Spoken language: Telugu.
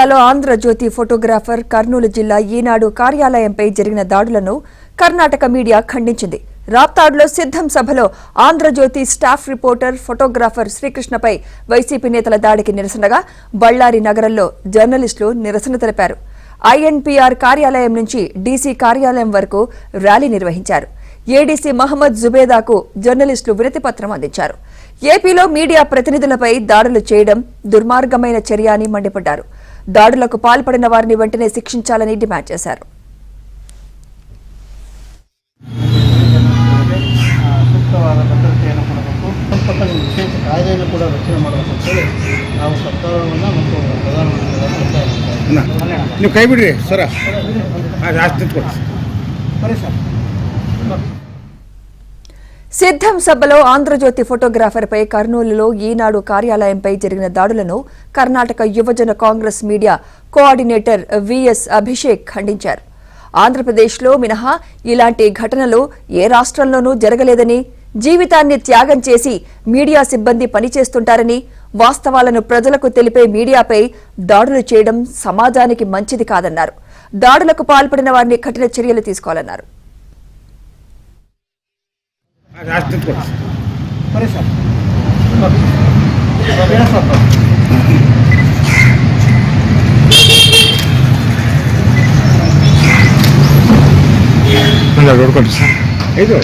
జిల్లాలో ఆంధ్రజ్యోతి ఫోటోగ్రాఫర్ కర్నూలు జిల్లా ఈనాడు కార్యాలయంపై జరిగిన దాడులను కర్ణాటక మీడియా ఖండించింది. రాప్తాడులో సిద్ధం సభలో ఆంధ్రజ్యోతి స్టాఫ్ రిపోర్టర్ ఫోటోగ్రాఫర్ శ్రీకృష్ణపై వైసీపీ నేతల దాడికి నిరసనగా బళ్ళారి నగరంలో జర్నలిస్టులు నిరసన తెలిపారు. ఐఎన్పీఆర్ కార్యాలయం నుంచి డీసీ కార్యాలయం వరకు ర్యాలీ నిర్వహించారు. ఏడీసీ మహమ్మద్ జుబేదాకు జర్నలిస్టులు వినతిపత్రం అందించారు. ఏపీలో మీడియా ప్రతినిధులపై దాడులు చేయడం దుర్మార్గమైన చర్య అని మండిపడ్డారు. దాడులకు పాల్పడిన వారిని వెంటనే శిక్షించాలని డిమాండ్ చేశారు. ಸೂಕ್ತವಾದ ಭದ್ರತೆಯನ್ನು ಕೊಡಬೇಕು. ಸಂಪತ್ತನ್ನು ವಿಶೇಷ ಕಾಯ್ದೆಯನ್ನು ಕೂಡ ರಚನೆ ಮಾಡಬೇಕಂತೇಳಿ ನಾವು ಸರ್ಕಾರವನ್ನು ಮತ್ತು ಪ್ರಧಾನಮಂತ್ರಿಗಳ ನೀವು ಕೈ ಬಿಡ್ರಿ ಸರ ಜಾಸ್ತಿ ಸರಿ ಸರ್. సిద్ధం సభలో ఆంధ్రజ్యోతి ఫోటోగ్రాఫర్పై కర్నూలులో ఈనాడు కార్యాలయంపై జరిగిన దాడులను కర్ణాటక యువజన Congress media coordinator VS Abhishek ఖండించారు. ఆంధ్రప్రదేశ్లో మినహా ఇలాంటి ఘటనలు ఏ రాష్ట్రంలోనూ జరగలేదని, జీవితాన్ని త్యాగం చేసి మీడియా సిబ్బంది పనిచేస్తుంటారని, వాస్తవాలను ప్రజలకు తెలిపే మీడియాపై దాడులు చేయడం సమాజానికి మంచిది కాదన్నారు. దాడులకు పాల్పడిన వారిని కఠిన చర్యలు తీసుకోవాలన్నారు. సరే సార్. ನೋಡ್ಕೊಳ್ರಿ ಸರ್ ಇದು